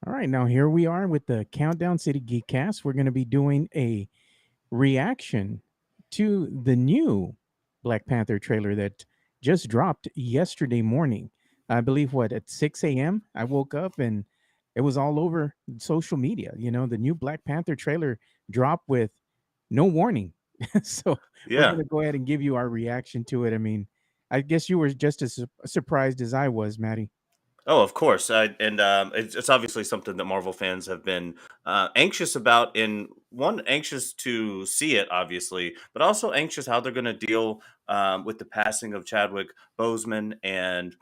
All right, now here we are with the Countdown City GeekCast. We're going to be doing a reaction to the new Black Panther trailer that just dropped yesterday morning. I believe what at 6 a.m. I woke up and it was all over social media. The new Black Panther trailer dropped with no warning. So we're Yeah. going to go ahead and give you our reaction to it. I mean, I guess you were just as surprised as I was, Maddie. Oh, of course. And it's obviously something that Marvel fans have been anxious about. In one, anxious to see it, obviously, but also anxious how they're going to deal with the passing of Chadwick Boseman, and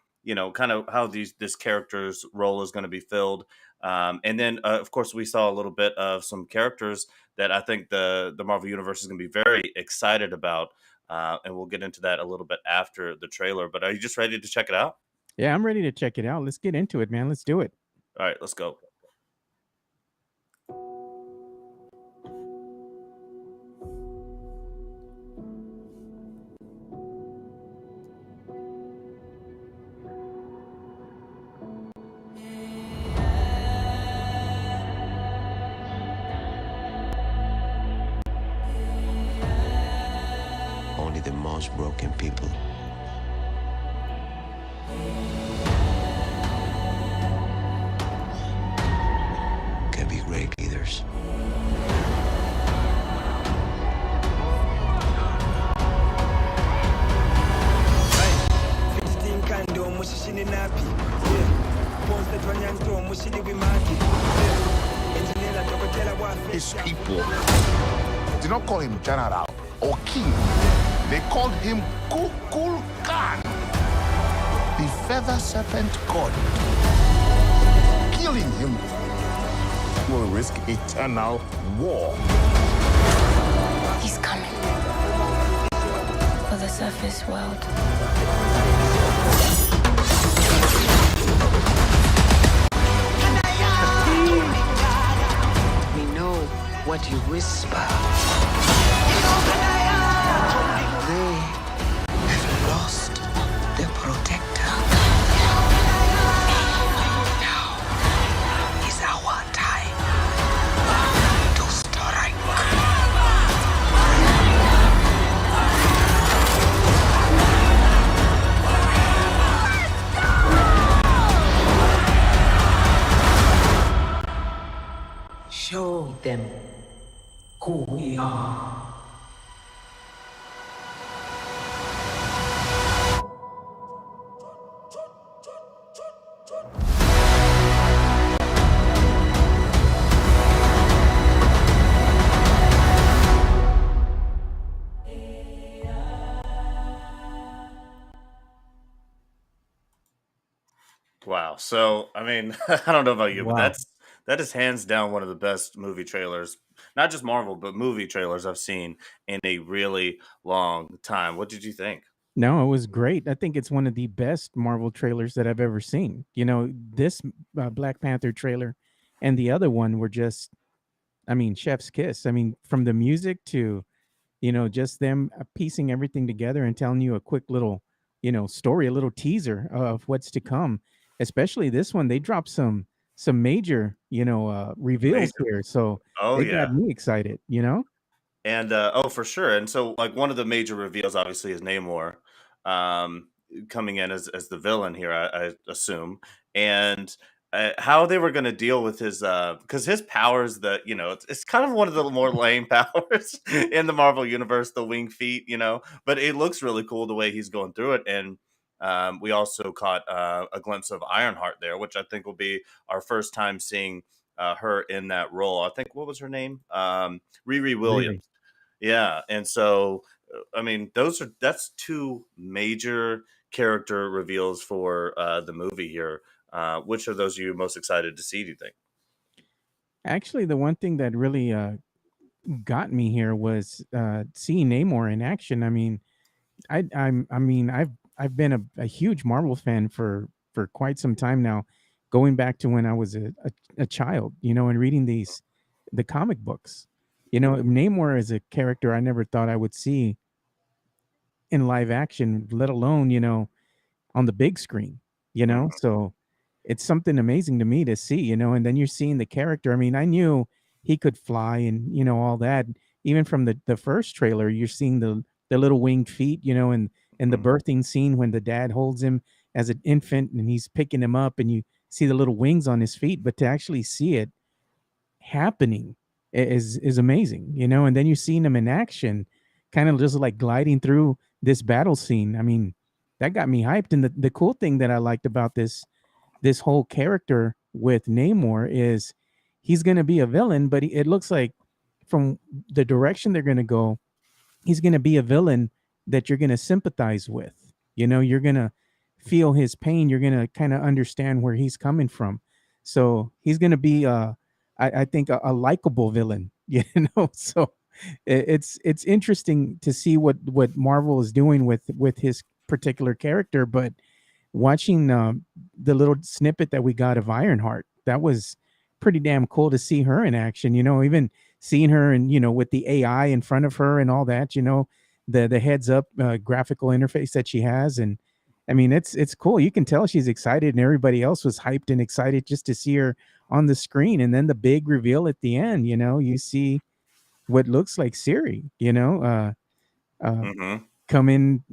kind of how this character's role is going to be filled. And then, of course, we saw a little bit of some characters that I think the Marvel Universe is going to be very excited about. And we'll get into that a little bit after the trailer. But are you just ready to check it out? Yeah, I'm ready to check it out. Let's get into it, man. Let's do it. All right, let's go. Only the most broken people can be great leaders. His people did not call him general or king. They called him Kukul Khan, the feather serpent god. Killing him will risk eternal war. He's coming for the surface world. We know what you whisper. They have lost their protector. Now is our time to strike. Show them who we are. Wow. So, I mean, I don't know about you, but Wow. that is hands down one of the best movie trailers, not just Marvel, but movie trailers I've seen in a really long time. What did you think? No, it was great. I think it's one of the best Marvel trailers that I've ever seen. This Black Panther trailer and the other one were just, I mean, chef's kiss. I mean, from the music to, just them piecing everything together and telling you a quick little, story, a little teaser of what's to come. Especially this one, they dropped some major, reveals Major. here. So Oh they got yeah. me excited. And oh, for sure. And so, like, one of the major reveals, obviously, is Namor um, coming in as the villain here. I assume, and how they were going to deal with his because his powers, that it's kind of one of the more lame powers in the Marvel universe, the wing feet, but it looks really cool the way he's going through it. And we also caught a glimpse of Ironheart there, which I think will be our first time seeing her in that role. I think, what was her name? Riri Really. Williams. Yeah, and so I mean, that's two major character reveals for the movie here. Which of those are you most excited to see? Do you think? Actually, the one thing that really got me here was seeing Namor in action. I mean, I've been a huge Marvel fan for quite some time now, going back to when I was a child, and reading the comic books. Namor is a character I never thought I would see in live action, let alone on the big screen. Mhm. So it's something amazing to me to see, and then you're seeing the character. I mean, I knew he could fly and all that. Even from the first trailer, you're seeing the little winged feet, and the Mhm. birthing scene when the dad holds him as an infant and he's picking him up and you see the little wings on his feet, but to actually see it happening is amazing, and then you're seeing him in action, kind of just like gliding through this battle scene. I mean, that got me hyped. And the cool thing that I liked about this whole character with Namor is he's going to be a villain, but it looks like from the direction they're going to go, he's going to be a villain that you're going to sympathize with. You're going to feel his pain. You're going to kind of understand where he's coming from. So he's going to be, I think, a likable villain. So it's interesting to see what Marvel is doing with his particular character. But watching the little snippet that we got of Ironheart, that was pretty damn cool to see her in action. Even seeing her and with the AI in front of her and all that. The heads up graphical interface that she has, and I mean it's cool. You can tell she's excited, and everybody else was hyped and excited just to see her on the screen. And then the big reveal at the end, you see what looks like Siri. Uh, Mhm. coming,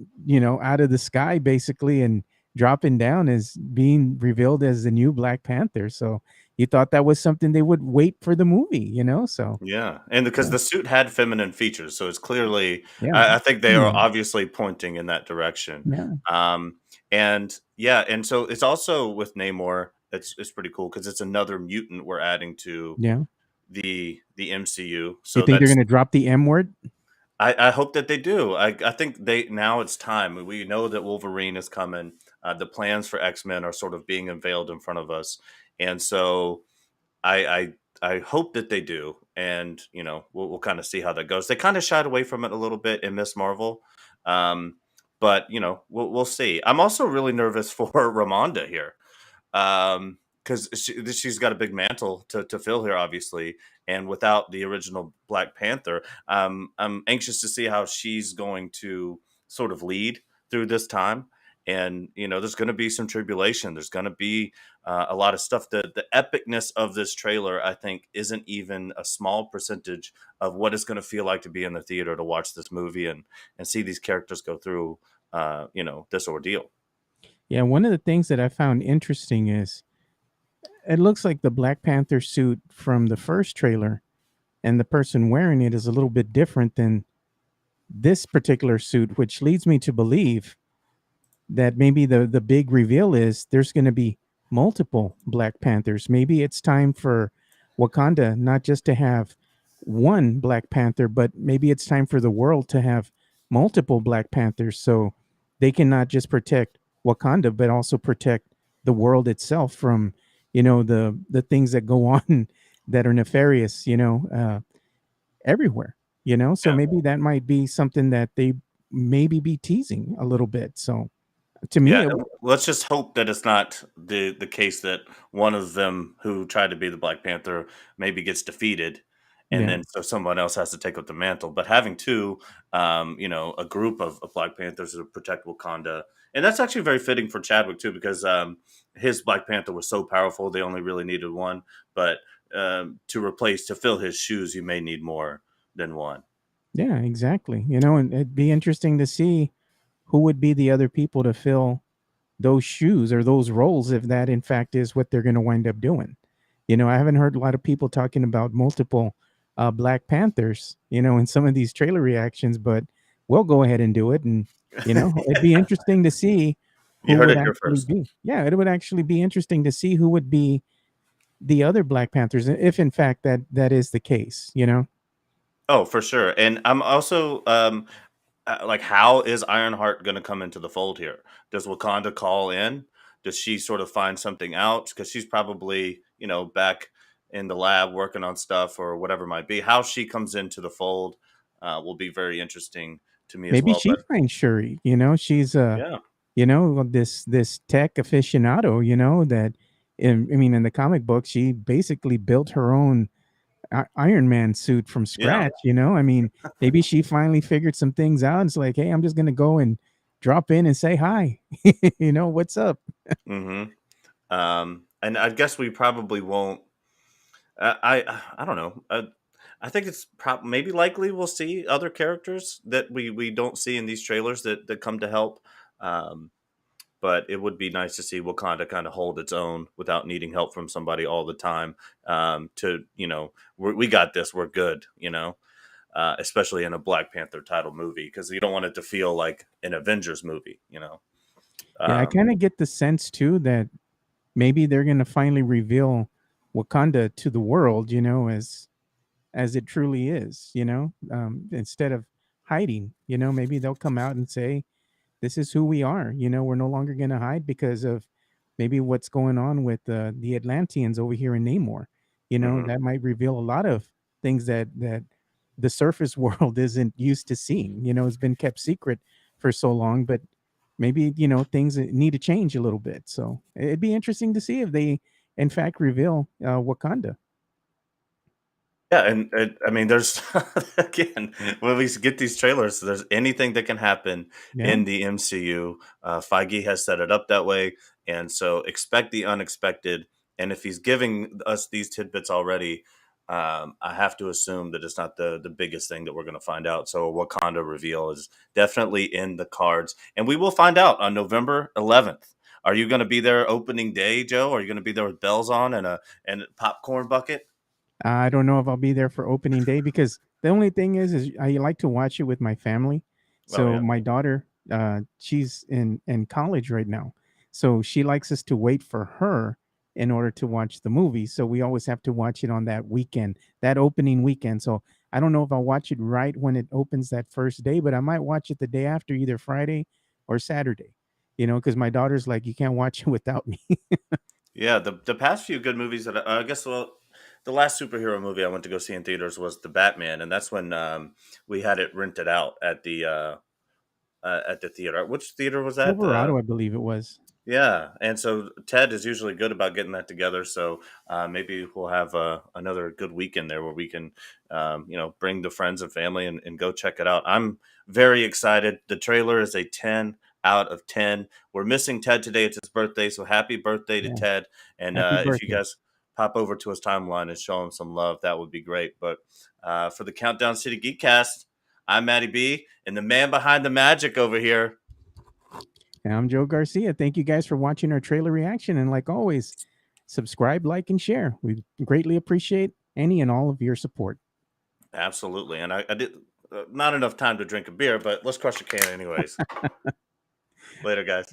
out of the sky basically and dropping down as being revealed as the new Black Panther. So you thought that was something they would wait for the movie, So Yeah, and because yeah, the suit had feminine features, so it's clearly yeah, I think they are feminine. obviously pointing in that direction. Yeah, Um, and yeah, and so it's also with Namor, it's pretty cool because it's another mutant we're adding to yeah. the MCU. You So think they're that's gonna drop the M word? I hope that they do. I think they now it's time. We know that Wolverine is coming. The plans for X-Men are sort of being unveiled in front of us, and so I I hope that they do, and we'll kind of see how that goes. They kind of shied away from it a little bit in Miss Marvel, um, but we'll see. I'm also really nervous for Ramonda here, because she's got a big mantle to fill here, obviously, and without the original Black Panther, I'm anxious to see how she's going to sort of lead through this time. And there's going to be some tribulation. There's going to be a lot of stuff. The epicness of this trailer, I think, isn't even a small percentage of what it's going to feel like to be in the theater to watch this movie and see these characters go through, this ordeal. Yeah, one of the things that I found interesting is it looks like the Black Panther suit from the first trailer and the person wearing it is a little bit different than this particular suit, which leads me to believe that maybe the big reveal is there's going to be multiple Black Panthers. Maybe it's time for Wakanda not just to have one Black Panther, but maybe it's time for the world to have multiple Black Panthers, so they can not just protect Wakanda but also protect the world itself from the things that go on that are nefarious, everywhere. So Yeah. maybe that might be something that they maybe be teasing a little bit. So to me, Yeah, and let's just hope that it's not the case that one of them who tried to be the Black Panther maybe gets defeated, and yeah, then so someone else has to take up the mantle. But having two, a group of Black Panthers to protect Wakanda, and that's actually very fitting for Chadwick too, because his Black Panther was so powerful they only really needed one. But to fill his shoes, you may need more than one. yeah, exactly. And it'd be interesting to see who would be the other people to fill those shoes or those roles if that in fact is what they're going to wind up doing. I haven't heard a lot of people talking about multiple Black Panthers, in some of these trailer reactions, but we'll go ahead and do it. And, it'd be interesting to see You who heard would it here actually first. be. Yeah, it would actually be interesting to see who would be the other Black Panthers, if in fact that is the case. Oh, for sure. And I'm also like, how is Ironheart going to come into the fold here? Does Wakanda call in? Does she sort of find something out? Because she's probably, back in the lab working on stuff or whatever it might be. How she comes into the fold will be very interesting to me as Maybe well. she But finds Shuri. She's yeah, this tech aficionado. That I mean, in the comic book, she basically built her own Iron Man suit from yeah. scratch. I mean, maybe she finally figured some things out. It's like, hey, I'm just gonna go and drop in and say hi. What's up? hmm And I guess we probably won't. I don't know. I think it's maybe likely we'll see other characters that we don't see in these trailers that come to help. Um, but it would be nice to see Wakanda kind of hold its own without needing help from somebody all the time. To we got this, we're good. Especially in a Black Panther title movie, because you don't want it to feel like an Avengers movie. Yeah, I Um, kind of get the sense too that maybe they're going to finally reveal Wakanda to the world, as it truly is, instead of hiding, maybe they'll come out and say, this is who we are. We're no longer going to hide because of maybe what's going on with the Atlanteans over here in Namor. mhm. That might reveal a lot of things that the surface world isn't used to seeing. It's been kept secret for so long, but maybe things need to change a little bit. So it'd be interesting to see if they, in fact, reveal Wakanda. Yeah, and I mean, there's again when we get these trailers, there's anything that can happen Yeah. in the MCU. Feige has set it up that way, and so expect the unexpected. And if he's giving us these tidbits already, I have to assume that it's not the biggest thing that we're going to find out. So a Wakanda reveal is definitely in the cards, and we will find out on November 11th. Are you going to be there opening day, Joe? Are you going to be there with bells on and a popcorn bucket? I don't know if I'll be there for opening day because the only thing is I like to watch it with my family. Oh So yeah. my daughter, she's in college right now, so she likes us to wait for her in order to watch the movie. So we always have to watch it on that weekend, that opening weekend. So I don't know if I'll watch it right when it opens that first day, but I might watch it the day after, either Friday or Saturday. Because my daughter's like, you can't watch it without me. Yeah, the past few good movies that I guess, well, the last superhero movie I went to go see in theaters was the Batman, and that's when we had it rented out at the theater. Which theater was that? Silverado, I believe it was. Yeah, and so Ted is usually good about getting that together. So maybe we'll have another good weekend there where we can, bring the friends and family and go check it out. I'm very excited. The trailer is a 10 out of 10. We're missing Ted today. It's his birthday, so happy birthday to Yeah. Ted. And Happy if you birthday. guys pop over to his timeline and show him some love, that would be great. But for the Countdown City Geekcast, I'm Matty B, and the man behind the magic over here. And I'm Joe Garcia. Thank you guys for watching our trailer reaction. And like always, subscribe, like, and share. We greatly appreciate any and all of your support. Absolutely. And I did not enough time to drink a beer, but let's crush a can anyways. Later, guys.